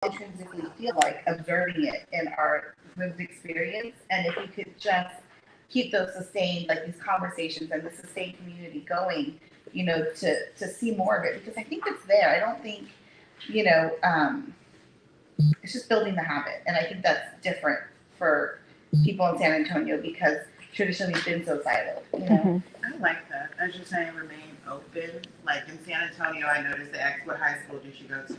intrinsically feel like observing it in our lived experience. And if we could just keep those sustained, like these conversations and the sustained community going, you know, to see more of it, because I think it's there. I don't think, you know, it's just building the habit. And I think that's different for people in San Antonio because traditionally it's been so siloed, you know? I like that. As you're saying, remain open. Like in San Antonio, I noticed that what high school did you go to?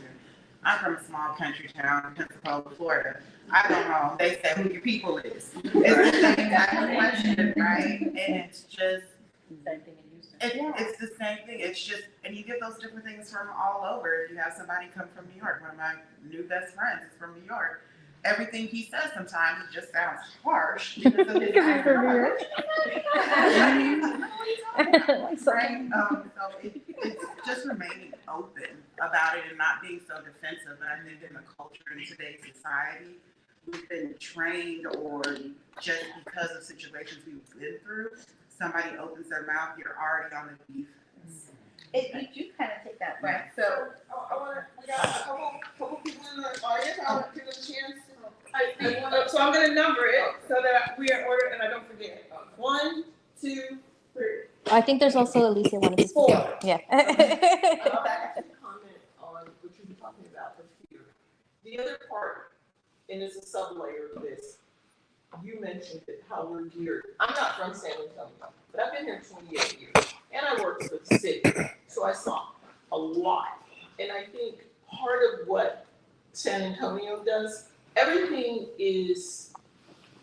I'm from a small country town, Pensacola, Florida. I go home, they say who your people is. It's the same kind of question, right? And it's just, Same thing in Houston. it's the same thing. It's just, and you get those different things from all over. If you have somebody come from New York, one of my new best friends is from New York. Everything he says sometimes it just sounds harsh because of his accent. Right? So it's just remaining open about it and not being so defensive. And I think in the culture in today's society, we've been trained, or just because of situations we've been through, somebody opens their mouth, you're already on the defense. You do kind of take that right. So we got a couple people in the audience. I'll give them a chance. So I'm going to number it so that we are in order and I don't forget. 1, 2, 3. I think there's also Alicia wanted to speak. 4. Yeah. I'll actually comment on what you were talking about with fear. The other part, and it's a sub-layer of this, you mentioned it, how we're geared. I'm not from San Antonio, but I've been here 28 years, and I worked for the city, so I saw a lot. And I think part of what San Antonio does, everything is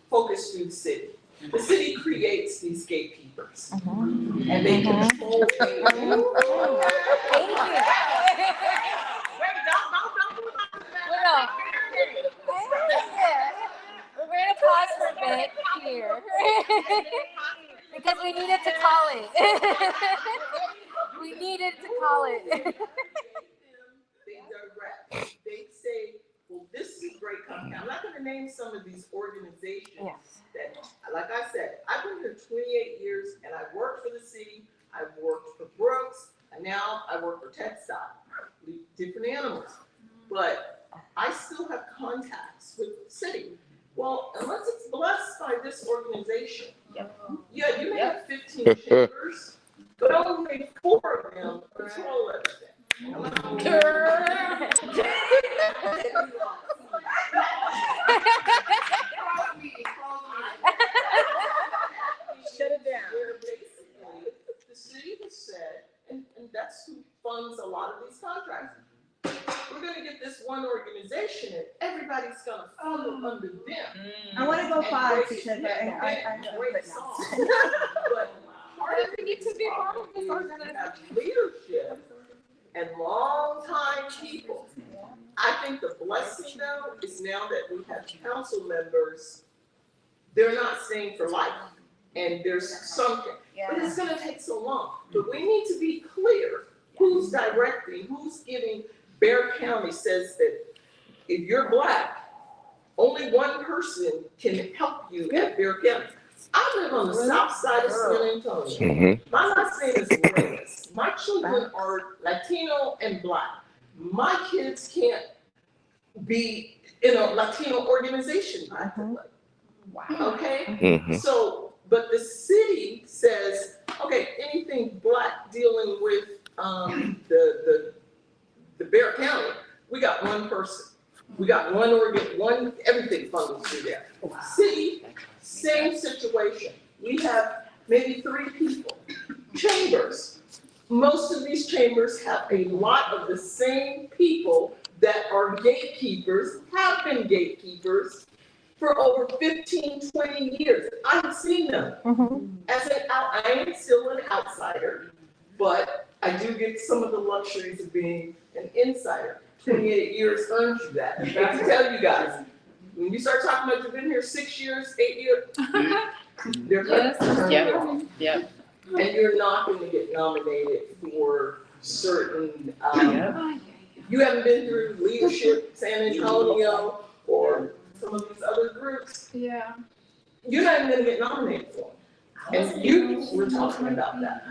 focused through the city. The city creates these gatekeepers, and they control things. Thank you. We're going to pause for a bit here because we needed to call it. We needed to call it. They direct. They say, well, this is a great company. I'm not going to name some of these organizations that, like I said, I've been here 28 years and I worked for the city. I worked for Brooks, and now I work for Textile, different animals. But I still have contacts with the city. Well, unless it's blessed by this organization, yeah, you may have 15 chambers, but only 4 of them control everything. Shut it down. Where basically the city has said, and that's who funds a lot of these contracts. We're going to get this one organization, and everybody's going to follow under them. I want to go 5 because I great songs. But part of it needs to be part of this organization. Leadership and long-time people. I think the blessing though is now that we have council members, they're not staying for life, and there's something. But it's going to take so long. But we need to be clear who's directing, who's giving. Bear County says that if you're Black, only one person can help you at Bear County. I live on the south side of San Antonio. My last name is Reyes. My children are Latino and Black. My kids can't be in a Latino organization. Okay? So, but the city says, okay, anything Black dealing with the Bear County, we got one person. We got one everything funnels through there. City, same situation. We have maybe 3 people. Chambers. Most of these chambers have a lot of the same people that are gatekeepers, have been gatekeepers for over 15, 20 years. I've seen them. I am still an outsider, but I do get some of the luxuries of being an insider. 28 years earns you that. I have to tell you guys, when you start talking about you've been here 6 years, 8 years, they're going to turn you off. And you're not going to get nominated for certain, you haven't been through leadership, San Antonio, or some of these other groups. You're not even going to get nominated for them. And you were talking about that.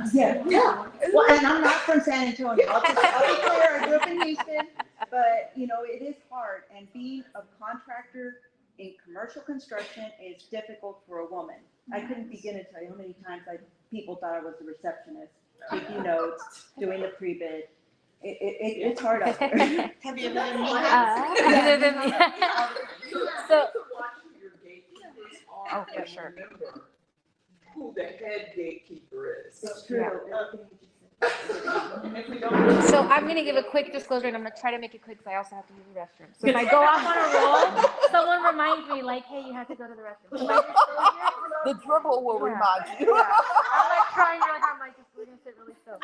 Well, and I'm not from San Antonio. I'll be clear, I grew up in Houston. But, you know, it is hard, and being a contractor in commercial construction is difficult for a woman. I couldn't begin to tell you how many times people thought I was the receptionist, taking notes, doing the pre-bid. It's hard out there. Have you ever been So, Your gatekeepers Oh, are for and sure. remember who the head gatekeeper is. It's true. so I'm gonna give a quick disclosure, and I'm gonna try to make it quick because I also have to use the restroom. So if I go off on a roll, someone reminds me, like, hey, you have to go to the restroom. So my disclosure, The dribble will Yeah. remind you. yeah, I'm like trying really hard. I'm like, just we're gonna sit really still.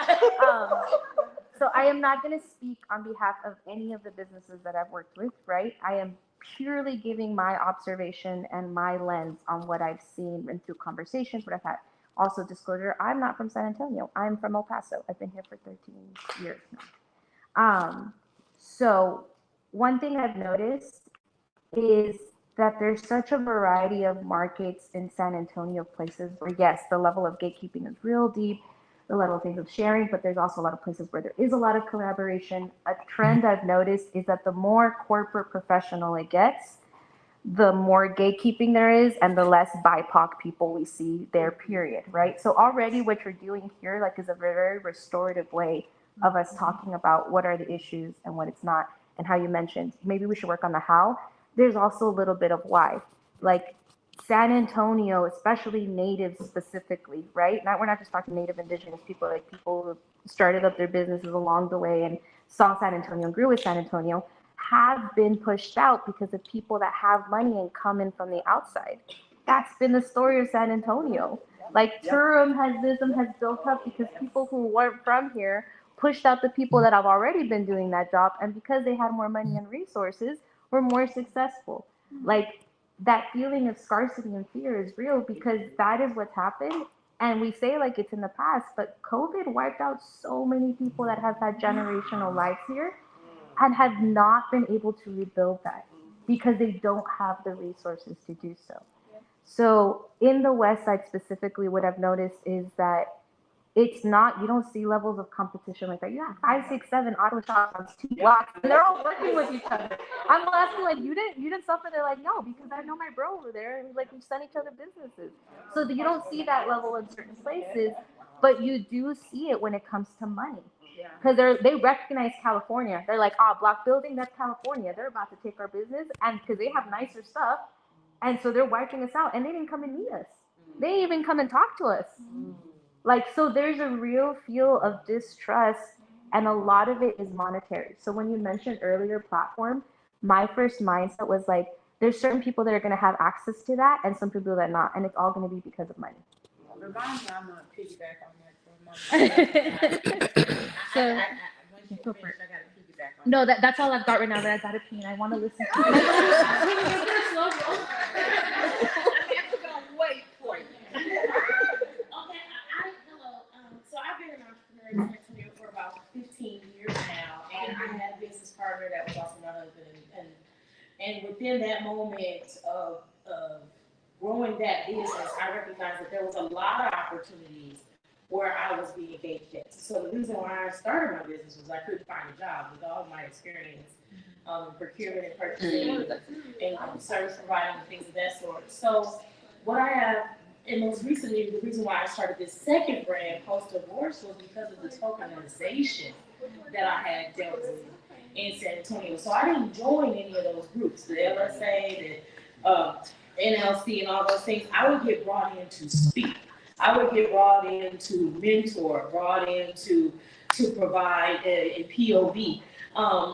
So I am not gonna speak on behalf of any of the businesses that I've worked with, right? I am purely giving my observation and my lens on what I've seen and through conversations, what I've had. Also, disclosure, I'm not from San Antonio. I'm from El Paso. I've been here for 13 years now. So one thing I've noticed is that there's such a variety of markets in San Antonio, places where, yes, the level of gatekeeping is real deep, the level of things of sharing, but there's also a lot of places where there is a lot of collaboration. A trend I've noticed is that the more corporate professional it gets, the more gatekeeping there is and the less BIPOC people we see there, period, right? So already what you're doing here, like, is a very restorative way of us talking about what are the issues and what it's not, and how you mentioned, maybe we should work on the how. There's also a little bit of why. Like, San Antonio, especially natives specifically, right? Now, we're not just talking native indigenous people, like people who started up their businesses along the way and saw San Antonio and grew with San Antonio, have been pushed out because of people that have money and come in from the outside. That's been the story of San Antonio. Like, tourism has built up because people who weren't from here pushed out the people that have already been doing that job, and because they had more money and resources, were more successful. Like, that feeling of scarcity and fear is real because that is what's happened. And we say like it's in the past, but COVID wiped out so many people that have had generational lives here and have not been able to rebuild that because they don't have the resources to do so. So in the West Side specifically, what I've noticed is that it's not, you don't see levels of competition like that. You have 5, 6, 7 auto shops on 2 blocks, and they're all working with each other. I'm asking, like, you didn't suffer? They're like, no, because I know my bro over there, and like, we send each other businesses. So you don't see that level in certain places, but you do see it when it comes to money. Because they recognize California. They're like, block building, that's California. They're about to take our business, and because they have nicer stuff, and so they're wiping us out, and they didn't come and meet us. They didn't even come and talk to us. Like, so there's a real feel of distrust, and a lot of it is monetary. So when you mentioned earlier platform, my first mindset was like, there's certain people that are going to have access to that and some people that not, and it's all going to be because of money. Remind me, I'm gonna piggyback on that for a moment. So, Once you finish, I gotta piggyback on no, that's all I've got right now, but I got to pee and I want to listen to you. Wait for you. Okay, hello. So I've been an entrepreneur in San Antonio for about 15 years now, and I had a business partner that was also my husband. And within that moment of growing that business, I recognized that there was a lot of opportunities where I was being engaged at. So the reason why I started my business was I couldn't find a job with all of my experience in procurement and purchasing and service providing and things of that sort. So what I have, and most recently, the reason why I started this second brand, post-divorce, was because of the tokenization that I had dealt with in San Antonio. So I didn't join any of those groups, the LSA, the NLC, and all those things. I would get brought in to speak. I would get brought in to mentor, brought in to provide a POV,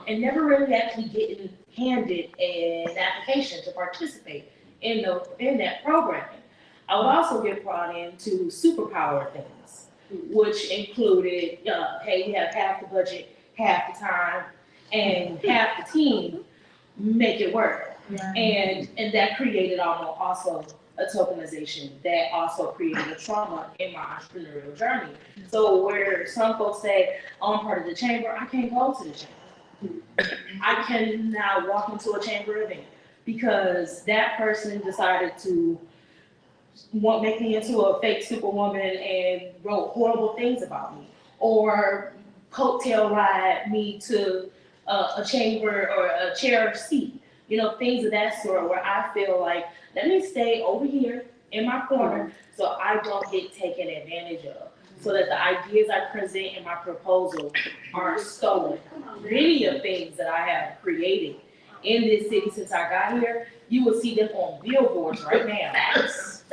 and never really actually getting handed an application to participate in that programming. I would also get brought in to superpower things, which included, hey, we have half the budget, half the time, and half the team, make it work. And that created also a tokenization that also created a trauma in my entrepreneurial journey. So where some folks say, oh, I'm part of the chamber, I can't go to the chamber. I cannot walk into a chamber event because that person decided to make me into a fake superwoman and wrote horrible things about me, or coattail ride me to a chamber or a chair or seat, you know, things of that sort where I feel like, let me stay over here in my corner so I don't get taken advantage of, so that the ideas I present in my proposal aren't stolen. Many of things that I have created in this city since I got here, you will see them on billboards right now. Facts.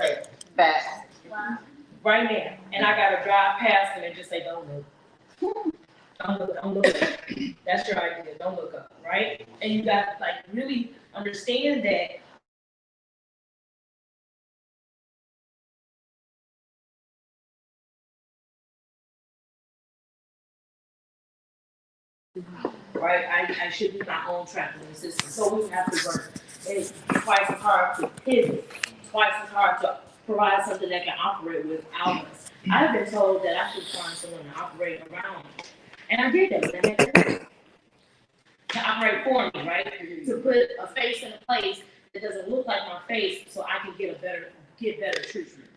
Right now. And I gotta drive past them and just say, don't look. Don't look up. That's your idea, don't look up, right? And you gotta like really understand that right? I should be my own traveling assistant. So we have to work. It's twice as hard to pivot, twice as hard to provide something that can operate without us. I've been told that I should find someone to operate around me. And I did that when I had to operate for me, right? To put a face in a place that doesn't look like my face so I can get better treatment.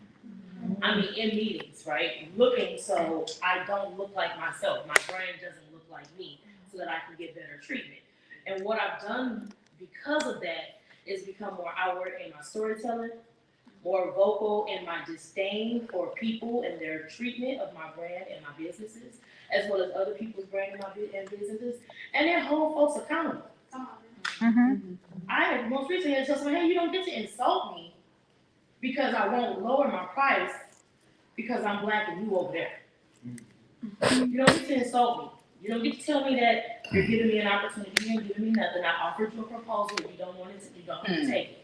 I mean, in meetings, right? Looking so I don't look like myself. My brain doesn't look like me, so that I can get better treatment. And what I've done because of that is become more outward in my storytelling, more vocal in my disdain for people and their treatment of my brand and my businesses, as well as other people's brand and businesses, and then hold folks accountable. I most recently had to tell someone, hey, you don't get to insult me because I won't lower my price because I'm black and you over there. You don't get to insult me. You don't get to tell me that you're giving me an opportunity, you ain't giving me nothing. I offered you a proposal, if you don't want it, you don't have to take it.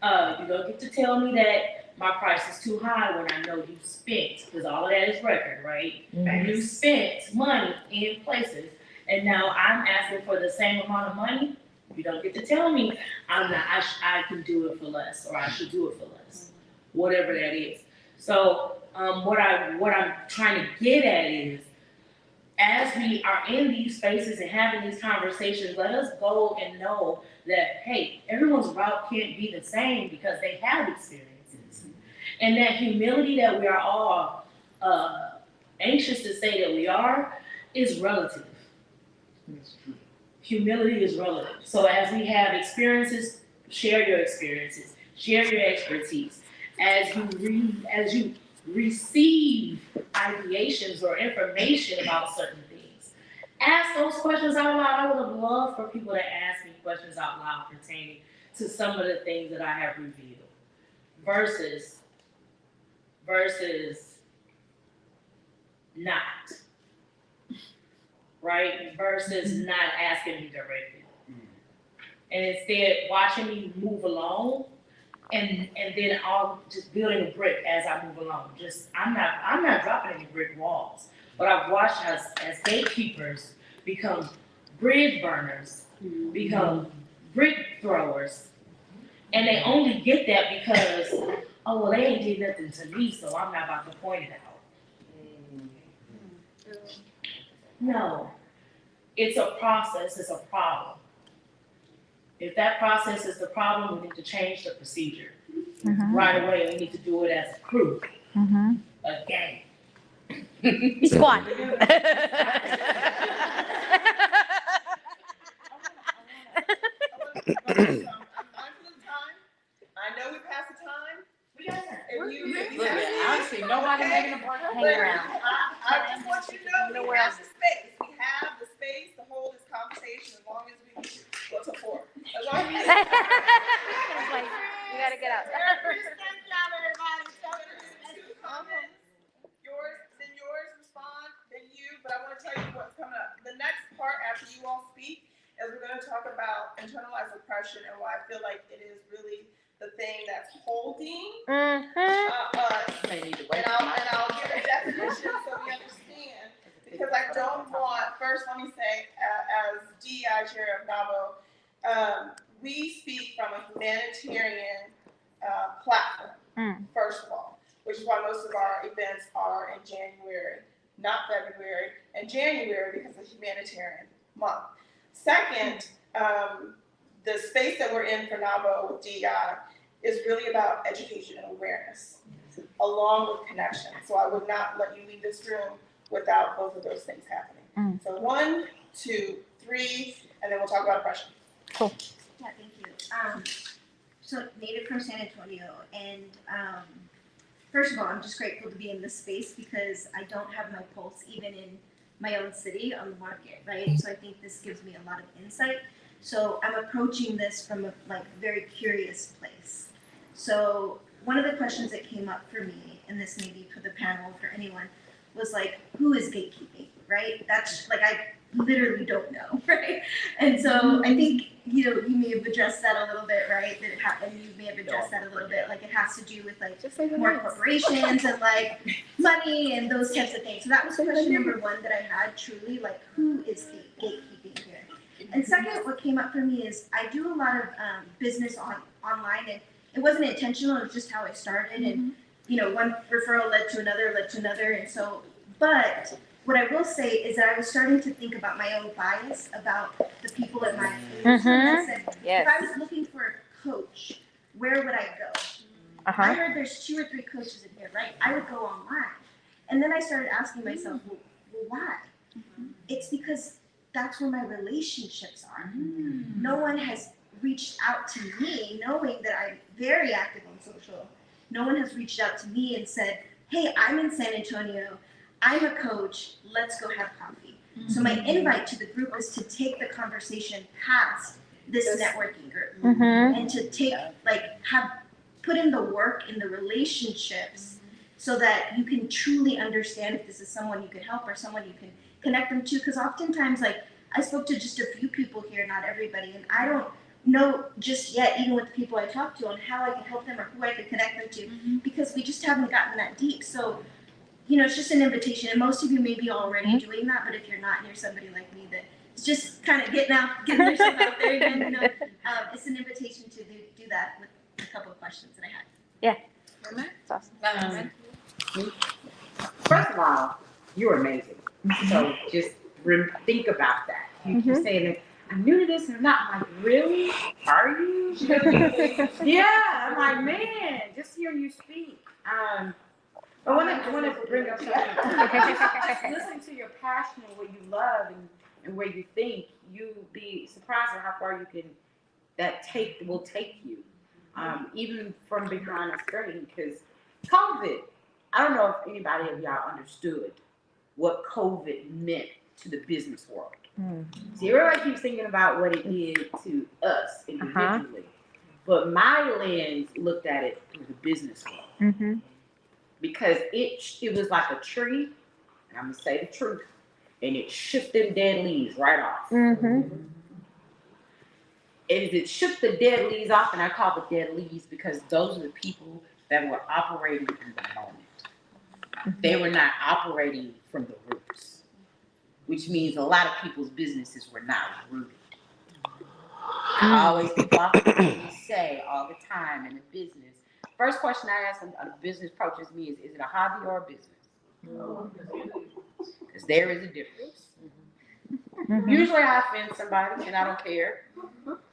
You don't get to tell me that my price is too high when I know you spent, because all of that is record, right? You spent money in places, and now I'm asking for the same amount of money. You don't get to tell me I can do it for less, or I should do it for less, whatever that is. So what I'm trying to get at is, as we are in these spaces and having these conversations, let us go and know that, hey, everyone's route can't be the same because they have experiences. And that humility that we are all anxious to say that we are is relative. Humility is relative. So as we have experiences, share your experiences, share your expertise. As you receive ideations or information about certain things, ask those questions out loud. I would have loved for people to ask me questions out loud pertaining to some of the things that I have revealed, versus not, right? Versus not asking me directly. And instead watching me move along, and then I'll just building a brick as I move along. Just I'm not dropping any brick walls, but I've watched as gatekeepers become bridge burners, become brick throwers, and they only get that because, oh well, they ain't did nothing to me, so I'm not about to point it out. No, it's a process. It's a problem. If that process is the problem, we need to change the procedure right away. We need to do it as a crew, a gang. Squad. I know we passed the time. We got that. I don't see nobody making a break. Hang around. I just want you to know we have the space. We have the space to hold this conversation as long as we go to 4. As long as we Like, you gotta get out. comments. Yours respond, then you, but I want to tell you what's coming up. The next part after you all speak is we're going to talk about internalized oppression and why I feel like it is really the thing that's holding us. And I'll give a definition so we understand, because I don't want, first let me say, as DEI chair of NAVO, we speak from a humanitarian platform, first of all, which is why most of our events are in January, not February, and January because it's humanitarian month. Second, the space that we're in for NAVO with DEI is really about education and awareness, along with connection. So I would not let you leave this room without both of those things happening. So 1, 2, 3, and then we'll talk about oppression. Yeah, thank you. So native from San Antonio, and first of all, I'm just grateful to be in this space because I don't have my pulse even in my own city on the market, right? So I think this gives me a lot of insight. So I'm approaching this from a very curious place. So one of the questions that came up for me, and this may be for the panel, for anyone, was who is gatekeeping, right? That's I literally don't know, right? And so I think, you may have addressed that a little bit, right? And you may have addressed that a little bit, it has to do with more corporations and money and those types of things. So that was question number one that I had, truly, who is gatekeeping here? And second, what came up for me is I do a lot of business online, and it wasn't intentional, it was just how I started. And, one referral led to another. And so, but what I will say is that I was starting to think about my own bias about the people in my industry. And I said, if I was looking for a coach, where would I go? I heard there's 2 or 3 coaches in here, right? I would go online. And then I started asking myself, well, why? It's because that's where my relationships are. No one has reached out to me knowing that I'm very active on social. No one has reached out to me and said, hey, I'm in San Antonio. I'm a coach, let's go have coffee. So my invite to the group was to take the conversation past this networking group and to take, put in the work in the relationships so that you can truly understand if this is someone you can help or someone you can connect them to. Because oftentimes, I spoke to just a few people here, not everybody, and I don't know just yet, even with the people I talk to, on how I can help them or who I can connect them to, because we just haven't gotten that deep. So, it's just an invitation, and most of you may be already doing that, but if you're not, and you're somebody like me that is just kind of getting yourself out there again, it's an invitation to do that with a couple of questions that I had. Yeah. That's awesome. First of all, you're amazing. So just think about that. You keep saying that I'm new to this, and I'm not. I'm like, really? Are you? Yeah. I'm like, man, just hearing you speak. I want to bring up something. Just listening to your passion and what you love and where you think, you'd be surprised at how far will take you, even from behind a screen. Because COVID, I don't know if anybody of y'all understood what COVID meant to the business world. See, everybody keeps thinking about what it did to us individually, but my lens looked at it through the business world. Because it was like a tree, and I'm gonna say the truth, and it shook them dead leaves right off. And it shook the dead leaves off, and I call it dead leaves because those are the people that were operating in the moment. They were not operating from the roots, which means a lot of people's businesses were not rooted. People often say all the time in a business, first question I ask when a business approaches me is it a hobby or a business? Because there is a difference. Usually I offend somebody and I don't care.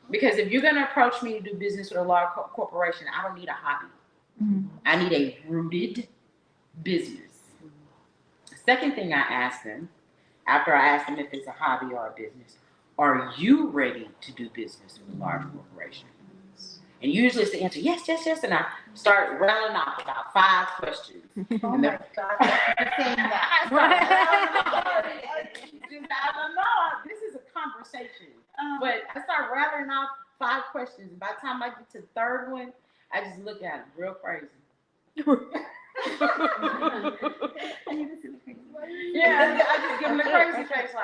Because if you're going to approach me to do business with a large corporation, I don't need a hobby. I need a rooted business. The second thing I ask them, after I ask them if it's a hobby or a business, are you ready to do business with a large corporation? And usually it's the answer, yes, and I start rattling off about 5 questions. Oh my God, you're saying that. I don't know, this is a conversation. But I start rattling off 5 questions, and by the time I get to the 3rd one, I just look at them real crazy. Yeah, I just give them the crazy face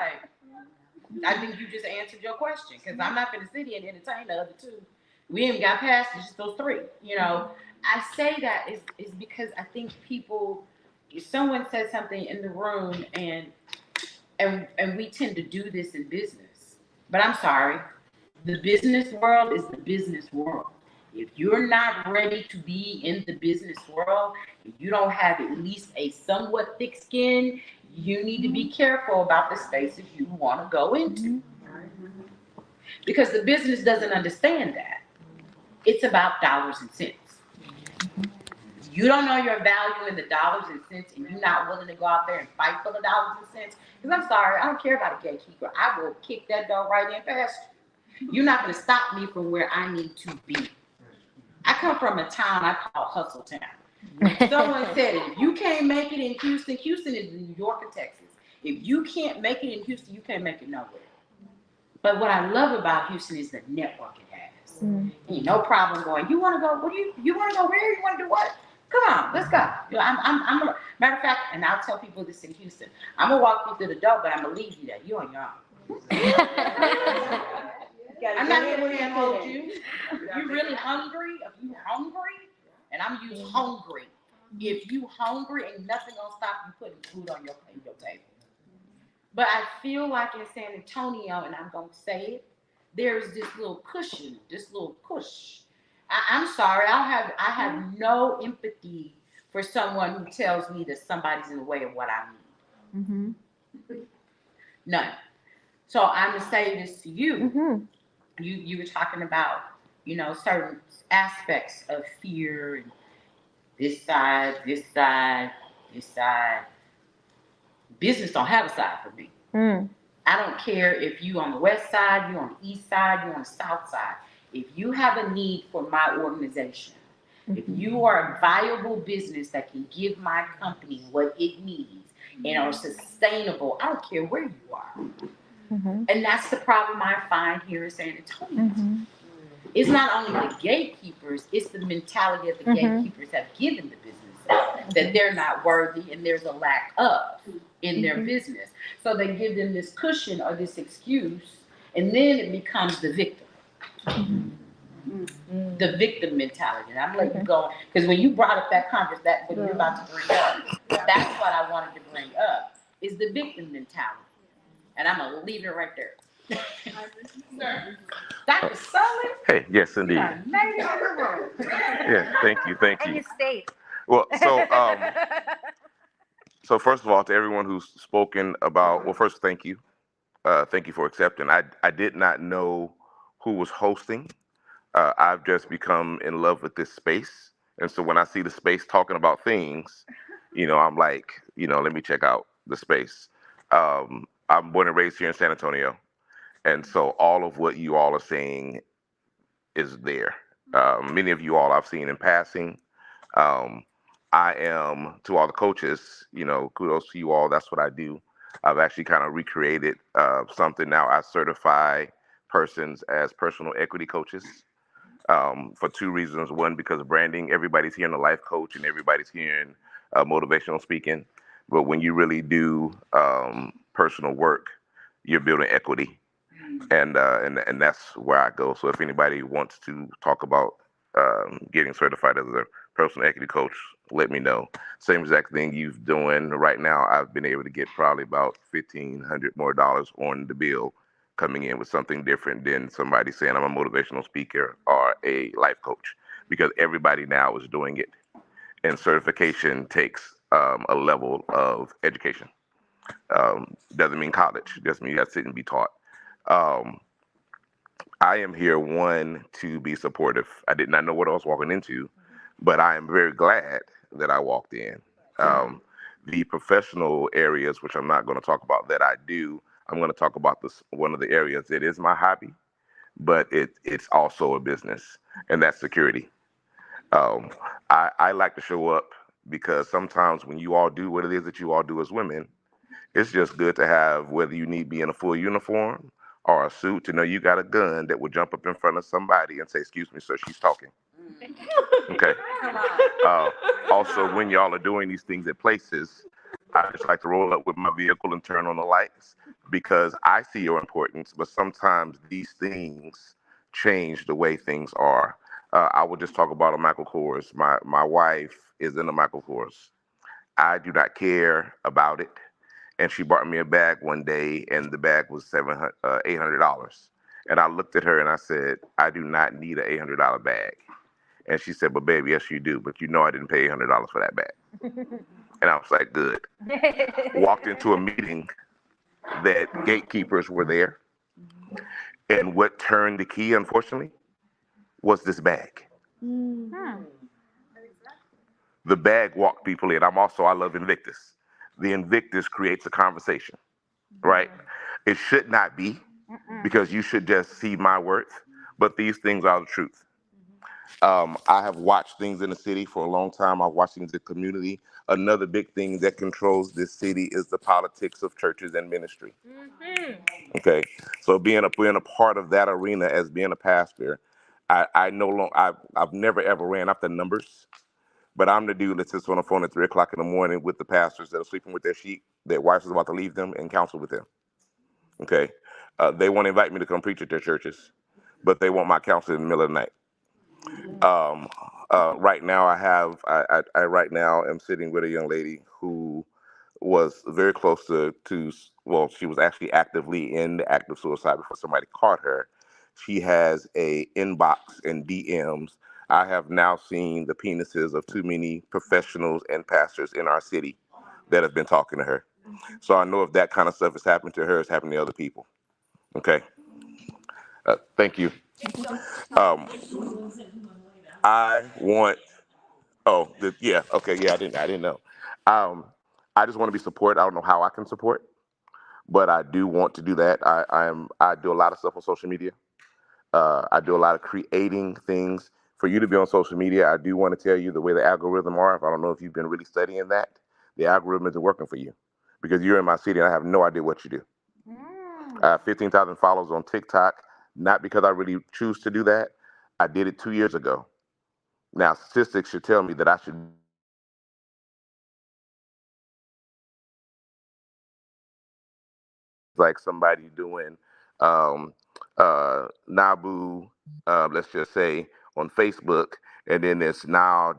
I think you just answered your question, because I'm not going to sit here and entertain the other 2. We haven't got past just those 3. I say that is because I think people, someone said something in the room, and we tend to do this in business. But I'm sorry, the business world is the business world. If you're not ready to be in the business world, if you don't have at least a somewhat thick skin, you need to be careful about the spaces you want to go into. Because the business doesn't understand that. It's about dollars and cents. you don't know your value in the dollars and cents, and you're not willing to go out there and fight for the dollars and cents, because I'm sorry, I don't care about a gatekeeper. I will kick that door right in past you. You're not going to stop me from where I need to be. I come from a town I call Hustle Town. Someone said, if you can't make it in Houston, Houston is New York and Texas. If you can't make it in Houston, you can't make it nowhere. But what I love about Houston is the network it has. Ain't no problem going, you want to go, you want to go where? You want to do what? Come on, let's go. You know, matter of fact, and I'll tell people this in Houston, I'm going to walk you through the door, but I'm going to leave you there. You on your own. I'm not here to handhold you. If you're really hungry, and I'm using hungry. If you hungry, ain't nothing gonna stop you putting food on your table. But I feel like in San Antonio, and I'm gonna say it, there's this little cushion, this little push. I'm sorry, I have no empathy for someone who tells me that somebody's in the way of what I need. None. So I'm gonna say this to you. You were talking about, you know, certain aspects of fear and this side. Business don't have a side for me. I don't care if you on the west side, you on the east side, you on the south side. If you have a need for my organization, if you are a viable business that can give my company what it needs and are sustainable, I don't care where you are. And that's the problem I find here in San Antonio. It's not only the gatekeepers, it's the mentality that the gatekeepers have given the businesses, that they're not worthy and there's a lack of in their business. So they give them this cushion or this excuse, and then it becomes the victim. The victim mentality. And I'm letting you go, because when you brought up that conversation, that what you're about to bring up, that's what I wanted to bring up, is the victim mentality. And I'm going to leave it right there. Dr. Sully? Hey, yes, indeed. You made it on the road. Yeah, thank you. And you stayed. Well, so first of all, to everyone who's spoken about, well, first, thank you. Thank you for accepting. I did not know who was hosting. I've just become in love with this space. And so when I see the space talking about things, you know, I'm like, you know, let me check out the space. I'm born and raised here in San Antonio. And so all of what you all are saying is there. Many of you all I've seen in passing. I am, to all the coaches, you know, kudos to you all. That's what I do. I've actually kind of recreated something now. I certify persons as personal equity coaches for two reasons. One, because of branding. Everybody's hearing a life coach and everybody's hearing motivational speaking. But when you really do personal work, you're building equity. And that's where I go. So if anybody wants to talk about getting certified as a personal equity coach, let me know. Same exact thing you're doing right now. I've been able to get probably about $1,500 more on the bill, coming in with something different than somebody saying I'm a motivational speaker or a life coach, because everybody now is doing it. And certification takes a level of education. Doesn't mean college. Just mean you got to sit and be taught. I am here, one, to be supportive. I did not know what I was walking into, but I am very glad that I walked in. The professional areas, which I'm not going to talk about that I do, I'm going to talk about this. One of the areas that is my hobby, but it's also a business, and that's security. I like to show up because sometimes when you all do what it is that you all do as women, it's just good to have, whether you need be in a full uniform or a suit, to know you got a gun that will jump up in front of somebody and say, "Excuse me, sir, she's talking." Okay. Also, when y'all are doing these things at places, I just like to roll up with my vehicle and turn on the lights, because I see your importance, but sometimes these things change the way things are. I will just talk about a Michael Kors. My wife is in a Michael Kors. I do not care about it. And she brought me a bag one day, and the bag was $800. And I looked at her and I said, "I do not need an $800 bag." And she said, "But baby, yes you do. But you know I didn't pay $800 for that bag." And I was like, good. Walked into a meeting that gatekeepers were there. And what turned the key, unfortunately, was this bag. The bag walk people in. I love Invictus. The Invictus creates a conversation, right? It should not be, because you should just see my worth, but these things are the truth. I have watched things in the city for a long time. I've watched things in the community. Another big thing that controls this city is the politics of churches and ministry. Okay, so being a part of that arena as being a pastor, I no longer I've never ever ran up the numbers, but I'm the dude that sits on the phone at 3 o'clock in the morning with the pastors that are sleeping with their sheep, their wives is about to leave them, and counsel with them. Okay, they want to invite me to come preach at their churches, but they want my counsel in the middle of the night. Right now, I right now am sitting with a young lady who was very close to well, she was actually actively in the act of suicide before somebody caught her. She has a inbox and DMs. I have now seen the penises of too many professionals and pastors in our city that have been talking to her. So I know if that kind of stuff is happening to her, it's happening to other people. Okay. Thank you. Um, I want. Oh, yeah. Okay. Yeah, I didn't know. Um, I just want to be support. I don't know how I can support, but I do want to do that. I do a lot of stuff on social media. I do a lot of creating things. For you to be on social media, I do want to tell you the way the algorithm are. If I don't know if you've been really studying that, the algorithm isn't working for you because you're in my city and I have no idea what you do. I have 15,000 followers on TikTok, not because I really choose to do that. I did it 2 years ago. Now, statistics should tell me that I should like somebody doing um, Nabu, let's just say on Facebook, and then there's now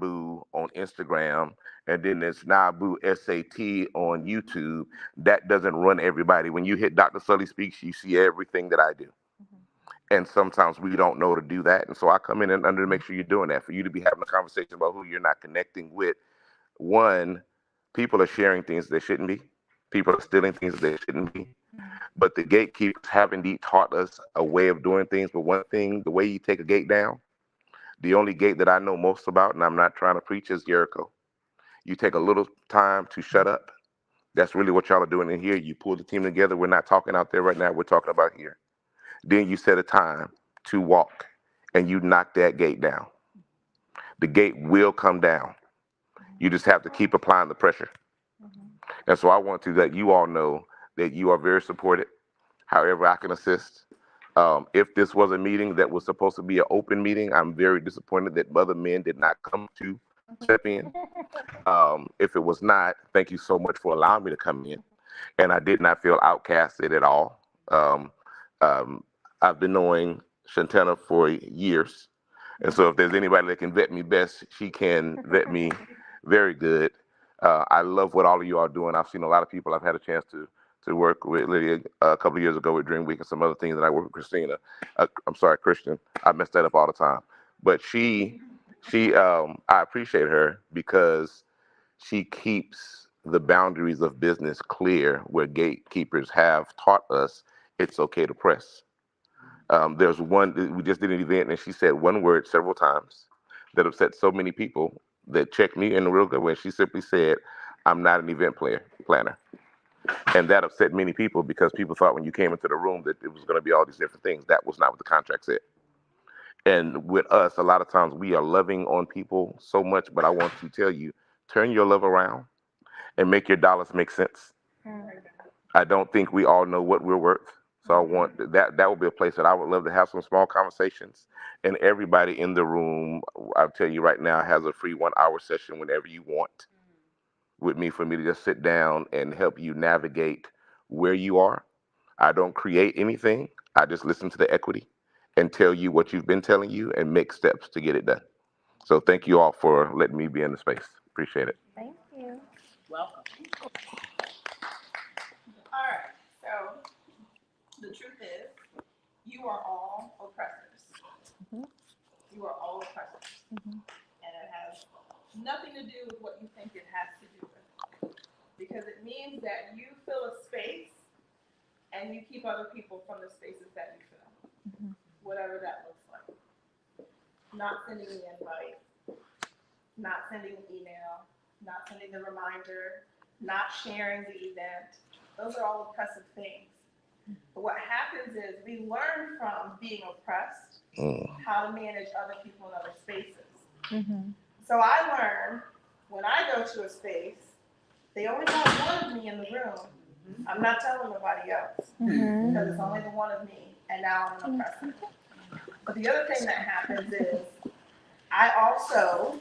Boo on Instagram, and then there's Nabu SAT on YouTube. That doesn't run everybody. When you hit Dr. Sully Speaks, you see everything that I do. And sometimes we don't know to do that. And so I come in and under to make sure you're doing that. For you to be having a conversation about who you're not connecting with. One, people are sharing things they shouldn't be. People are stealing things that they shouldn't be. But the gatekeepers have indeed taught us a way of doing things. But one thing, the way you take a gate down, the only gate that I know most about, and I'm not trying to preach, is Jericho. You take a little time to shut up. That's really what y'all are doing in here. You pull the team together. We're not talking out there right now. We're talking about here. Then you set a time to walk, and you knock that gate down. The gate will come down. You just have to keep applying the pressure. And so I want to let you all know that you are very supported. However I can assist. If this was a meeting that was supposed to be an open meeting, I'm very disappointed that other men did not come to step in. If it was not, thank you so much for allowing me to come in. And I did not feel outcasted at all. Um, I've been knowing Shantana for years. And so if there's anybody that can vet me best, she can vet me very good. I love what all of you are doing. I've seen a lot of people. I've had a chance to work with Lydia a couple of years ago with Dream Week and some other things, and I work with Christina. I'm sorry, Christian. I mess that up all the time. But I appreciate her because she keeps the boundaries of business clear where gatekeepers have taught us it's okay to press. There's one, we just did an event and she said one word several times that upset so many people that checked me in a real good way. She simply said, I'm not an event planner. And that upset many people because people thought when you came into the room that it was going to be all these different things. That was not what the contract said. And with us, a lot of times we are loving on people so much, but I want to tell you, turn your love around and make your dollars make sense. I don't think we all know what we're worth. So I want that would be a place that I would love to have some small conversations. And everybody in the room, I'll tell you right now, has a free 1 hour session whenever you want with me for me to just sit down and help you navigate where you are. I don't create anything. I just listen to the equity and tell you what you've been telling you and make steps to get it done. So thank you all for letting me be in the space. Appreciate it. Thank you. Welcome. All right, so the truth is, you are all oppressors. You are all oppressors. And it has nothing to do with what you think it has to do with. Because it means that you fill a space and you keep other people from the spaces that you fill. Whatever that looks like. Not sending the invite, not sending an email, not sending the reminder, not sharing the event. Those are all oppressive things. But what happens is we learn from being oppressed how to manage other people in other spaces. So I learned when I go to a space, they only want one of me in the room. I'm not telling nobody else because it's only the one of me, and now I'm an oppressor. But the other thing that happens is I also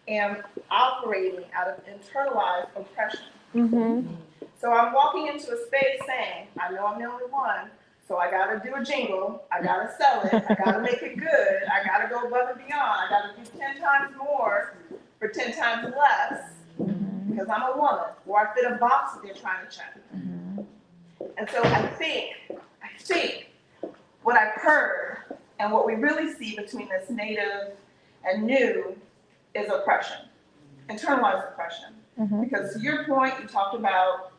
am operating out of internalized oppression. So I'm walking into a space saying, I know I'm the only one, so I gotta do a jingle, I gotta sell it, I gotta make it good, I gotta go above and beyond, I gotta do 10 times more for 10 times less, because I'm a woman, or I fit a box that they're trying to check. And so I think what I've heard and what we really see between this native and new is oppression, internalized oppression. Because to your point, you talked about,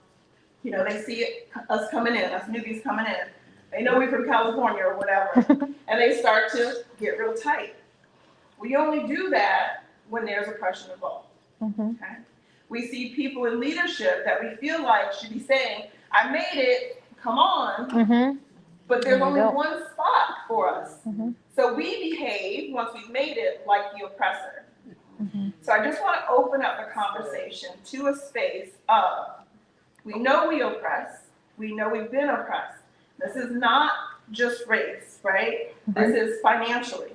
you know, they see us coming in, us newbies coming in. They know we're from California or whatever, and they start to get real tight. We only do that when there's oppression involved. Okay? We see people in leadership that we feel like should be saying, I made it, come on, but there's only one spot for us. So we behave, once we've made it, like the oppressor. So I just want to open up the conversation to a space of, we know we oppress, we know we've been oppressed. This is not just race, right? This is financially.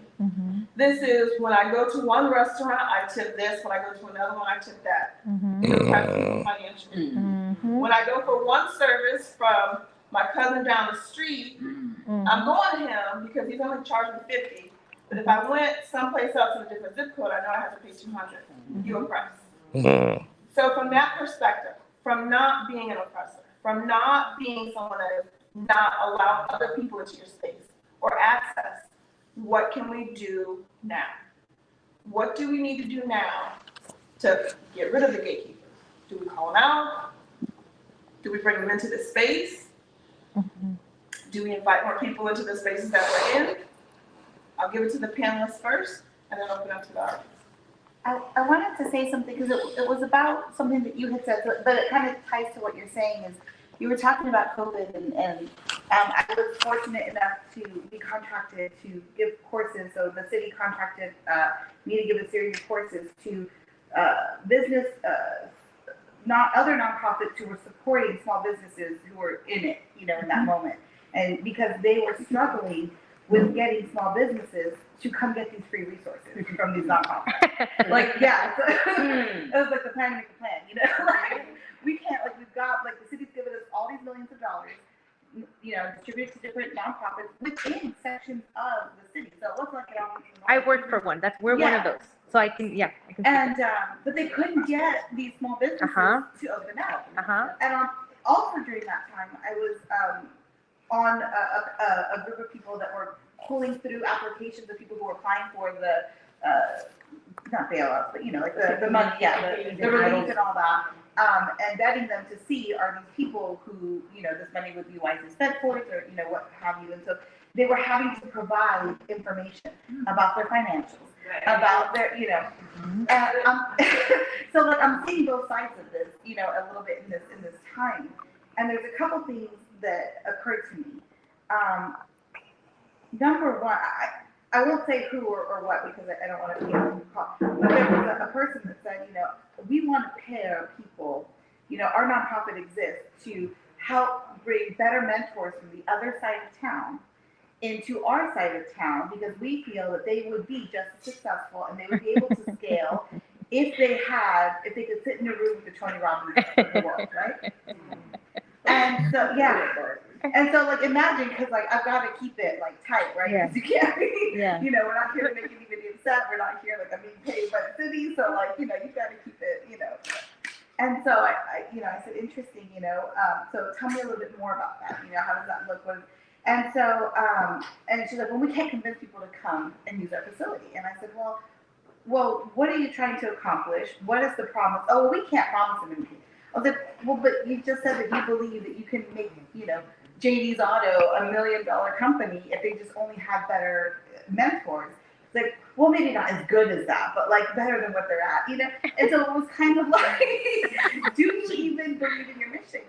This is when I go to one restaurant, I tip this. When I go to another one, I tip that. We oppress people financially. When I go for one service from my cousin down the street, I'm going to him because he's only charging $50. But if I went someplace else in a different zip code, I know I have to pay $200. You oppress. So from that perspective, from not being an oppressor, from not being someone that is not allowing other people into your space or access, what can we do now? What do we need to do now to get rid of the gatekeepers? Do we call them out? Do we bring them into the space? Do we invite more people into the spaces that we're in? I'll give it to the panelists first and then open up to the audience. I wanted to say something because it was about something that you had said, but it kind of ties to what you're saying is you were talking about COVID and I was fortunate enough to be contracted to give courses. So the city contracted me to give a series of courses to business, other nonprofits who were supporting small businesses who were in it, you know, in that moment. And because they were struggling with getting small businesses to come get these free resources from these nonprofits. Like, yeah, so it was like the plan to make a plan, you know? Like, we can't, like, we've got, like, the city's given us all these millions of dollars, you know, distributed to different nonprofits within sections of the city. So it wasn't like it all. I work for one. We're one of those. So I can, I can. And, but they couldn't get these small businesses to open up. And also during that time, I was on a group of people that were pulling through applications of people who were applying for the, not bailouts, but, you know, like the money, the relief and all that. And vetting them to see, are these people who, you know, this money would be wisely spent for, or, you know, what have you. And so they were having to provide information about their financials, about their, you know, so like I'm seeing both sides of this, you know, a little bit in this time. And there's a couple things that occurred to me. Number one, I won't say who or what because I don't want to be caught, but there was a person that said, you know, we want to pair people, you know, our nonprofit exists to help bring better mentors from the other side of town into our side of town because we feel that they would be just as successful and they would be able to scale if they could sit in a room with the Tony Robbins of the world, right? And so, and so, like, imagine, because, like, I've got to keep it, like, tight, right? Because you can't be, you know, we're not here to make anybody upset. We're not here, like, I'm being paid by the city. So, like, you know, you've got to keep it, you know. And so, I said, interesting, you know. So tell me a little bit more about that. You know, how does that look? And so, and she's like, well, we can't convince people to come and use our facility. And I said, well, what are you trying to accomplish? What is the promise? Oh, well, we can't promise them anything. I said, well, but you just said that you believe that you can make, you know, JD's Auto $1 million company if they just only have better mentors. It's like, well, maybe not as good as that, but like better than what they're at, you know? And so it was kind of like, do you even believe in your mission?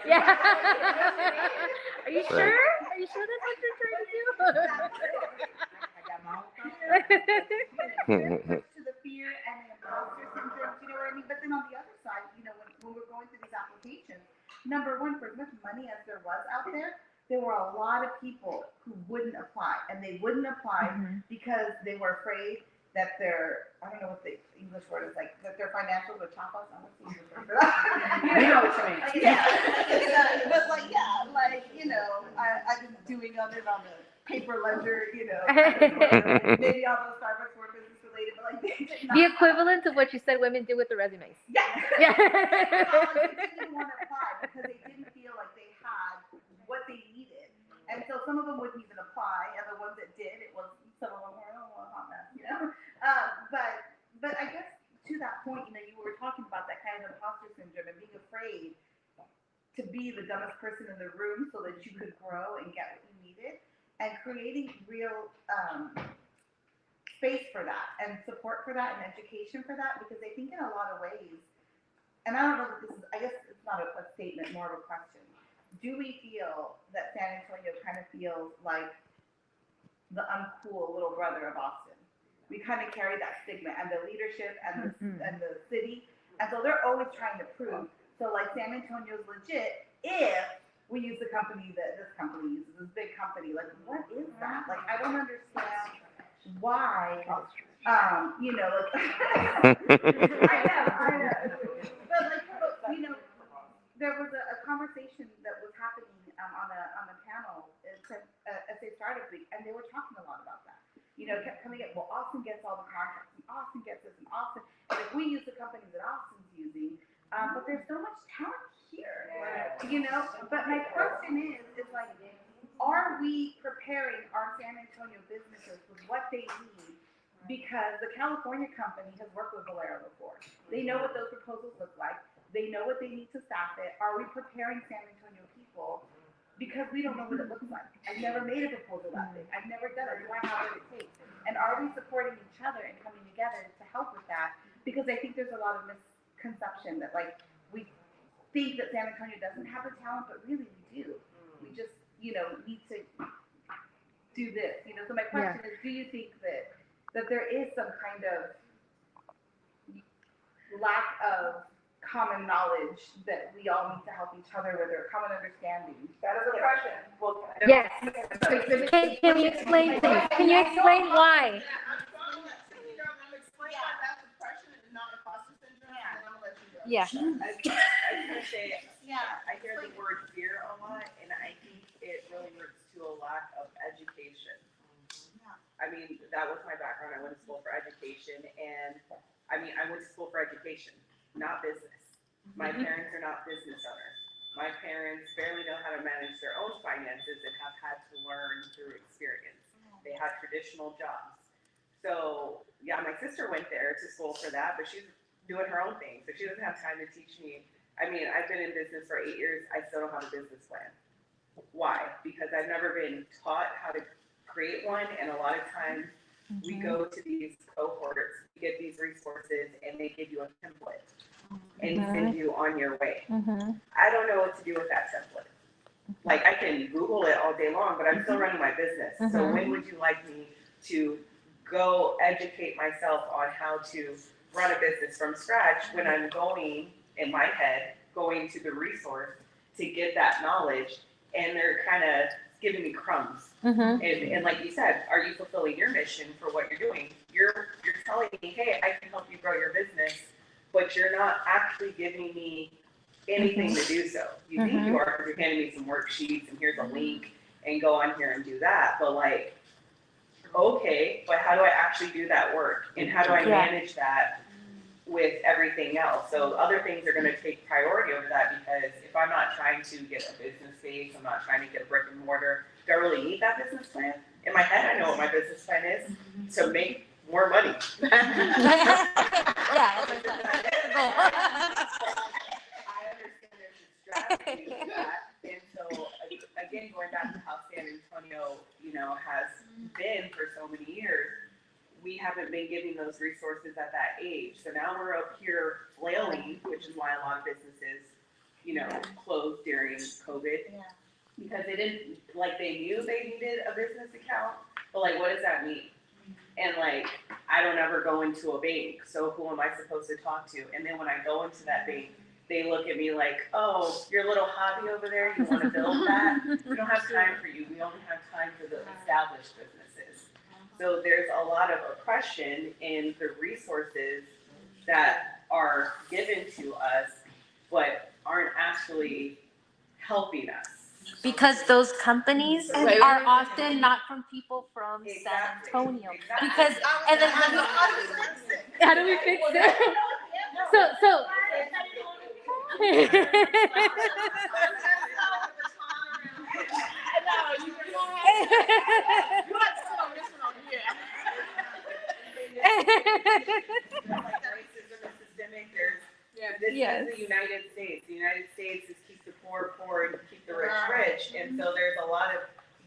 Yeah. Are you sure? Are you sure that's what you're trying to do? To the fear and the imposter syndrome, you know what I mean? But then on the other side, you know, when we're going through these applications, number one, for as much money as there was out there were a lot of people who wouldn't apply, and they wouldn't apply because they were afraid that their, I don't know what the English word is, like, that their financials would chop us. I don't know what's the English word for that. You know what you mean. Yeah, but like, yeah, like, you know, I've been doing on it on the paper ledger, you know, maybe all those Starbucks were business related, but like, they did not. The equivalent of what you said women do with the resumes. Yeah. Yeah. They didn't want to apply because they didn't feel like they had what they needed. And so some of them wouldn't even apply, and the ones that did, it was, some of them were, oh, a hot mess, you know? But I guess to that point, you know, you were talking about that kind of imposter syndrome and being afraid to be the dumbest person in the room so that you could grow and get what you needed, and creating real space for that and support for that and education for that, because I think in a lot of ways, and I don't know if this is, I guess it's not a statement, more of a question. Do we feel that San Antonio kind of feels like the uncool little brother of Austin? We kind of carry that stigma, and the leadership and the city, and so they're always trying to prove. So like San Antonio's legit if we use the company that this company uses, this big company. Like, what is that? Like, I don't understand why. You know, like I know. But like, you know, there was a conversation that was happening on a panel at the Startup Week, and they were talking a lot about that. You know, kept coming up, well, Austin gets all the contracts, and Austin gets this, and Austin, and if we use the companies that Austin's using, but there's so much talent here, you know. But my question is like, are we preparing our San Antonio businesses with what they need? Because the California company has worked with Valero before. They know what those proposals look like. They know what they need to staff it. Are we preparing San Antonio people? Because we don't know what it looks like. I've never made a proposal that big. I've never done it. Do I have what it takes? And are we supporting each other and coming together to help with that? Because I think there's a lot of misconception that like we think that San Antonio doesn't have the talent, but really we do. We just, you know, need to do this. You know, so my question is, do you think that there is some kind of lack of common knowledge that we all need to help each other with, or common understanding? That is a question. Well, yes. Can you explain, please? Can you explain why? Yeah. I was gonna say, I hear the word fear a lot, and I think it really roots to a lack of education. I mean, that was my background. I went to school for education, and I mean, I went to school for education, not business. My parents are not business owners. My parents barely know how to manage their own finances and have had to learn through experience. They had traditional jobs. So yeah, my sister went there to school for that, but she's doing her own thing. So she doesn't have time to teach me. I mean, I've been in business for 8 years. I still don't have a business plan. Why? Because I've never been taught how to create one. And a lot of times we go to these cohorts, we get these resources, and they give you a template and send you on your way. I don't know what to do with that template. Like, I can Google it all day long, but I'm still running my business. So when would you like me to go educate myself on how to run a business from scratch when I'm going, in my head, going to the resource to get that knowledge, and they're kind of giving me crumbs. And like you said, are you fulfilling your mission for what you're doing? You're telling me, hey, I can help you grow your business, but you're not actually giving me anything to do so. You think you are, because you're handing me some worksheets and here's a link and go on here and do that. But like, okay, but how do I actually do that work? And how do I manage that with everything else? So other things are going to take priority over that, because if I'm not trying to get a business space, I'm not trying to get a brick and mortar, do I really need that business plan? In my head, I know what my business plan is, to make more money. I understand there's a strategy to that. And so again, going back to how San Antonio, you know, has been for so so many years, we haven't been giving those resources at that age. So now we're up here flailing, which is why a lot of businesses, closed during COVID. Because they didn't, like, they knew they needed a business account, but like, what does that mean? And like, I don't ever go into a bank, so who am I supposed to talk to? And then when I go into that bank, they look at me like, oh, your little hobby over there, you want to build that? We don't have time for you. We only have time for the established businesses. So there's a lot of oppression in the resources that are given to us, but aren't actually helping us. Because those companies are often not from people from San Antonio. Because, and then let me, how do we fix it? So. This is the United States. The United States is keep the poor poor and keep the rich rich. And so there's a lot of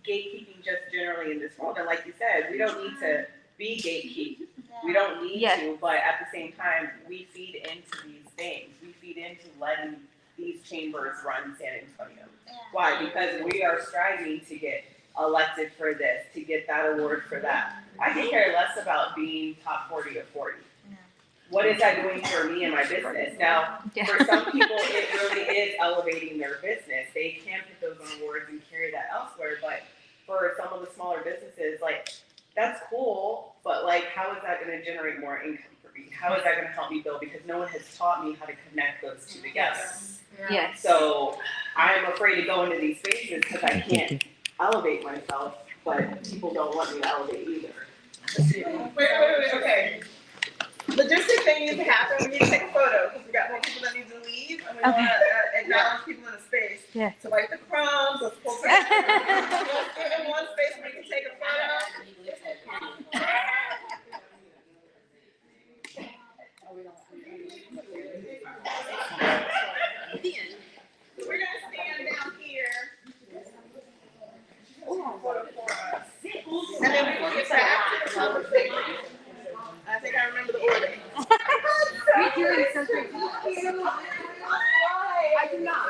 gatekeeping just generally in this world. And like you said, we don't need to be gatekeep. We don't need to, but at the same time, we feed into these things. We feed into letting these chambers run San Antonio. Why? Because we are striving to get elected for this, to get that award for that. I can care less about being top 40 of 40. What is that doing for me and my business? Now, for some people, it really is elevating their business. They can put those on awards and carry that elsewhere, but for some of the smaller businesses, like, that's cool, but like, how is that gonna generate more income for me? How is that gonna help me build? Because no one has taught me how to connect those two together. Yes. So I am afraid to go into these spaces because I can't elevate myself, but people don't want me to elevate either. Wait, okay. Logistic thing needs to happen. We need to take a photo because we got more people that need to leave, and we want to acknowledge people in the space. Yeah. So like the crumbs, let's pull let's get in one space where we can take a photo. So we're gonna stand down here. And then we will get back to the conversation. I think I remember the order. We're doing something. I do not.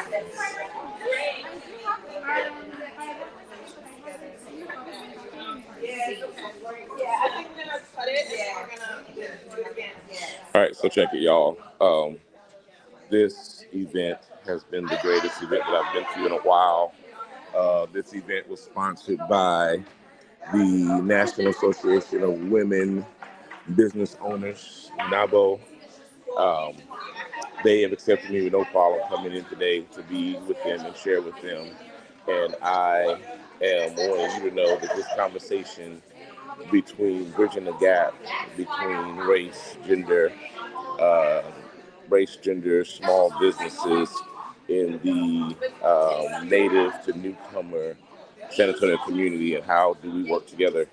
I think we're gonna cut it, and we're gonna do it again. All right, so check it, y'all. This event has been the greatest event that I've been to in a while. This event was sponsored by the National Association of Women Business Owners, NABO. They have accepted me with no problem coming in today to be with them and share with them. And I am wanting you to know that this conversation between bridging the gap between uh, race, gender, small businesses in the native to newcomer San Antonio community, and how do we work together.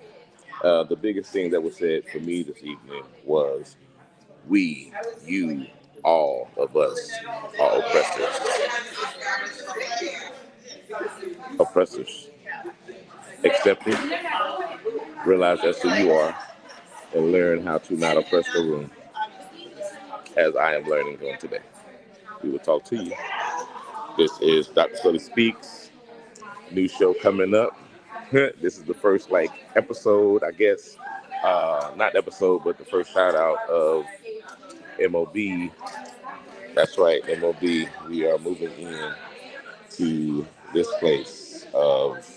The biggest thing that was said for me this evening was we, you, all of us are oppressors. Accept it, realize that's who you are, and learn how to not oppress the room, as I am learning on today. We will talk to you. This is Dr. Sully Speaks. New show coming up. This is the first episode, I guess. Not episode, but the first shout out of MOB. That's right, MOB. We are moving in to this place of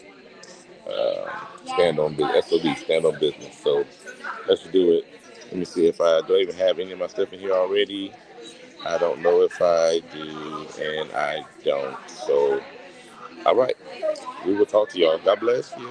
stand on business, SOB, stand on business. So let's do it. Let me see if do I even have any of my stuff in here already. I don't know if I do, and I don't. So, all right, we will talk to y'all. God bless you.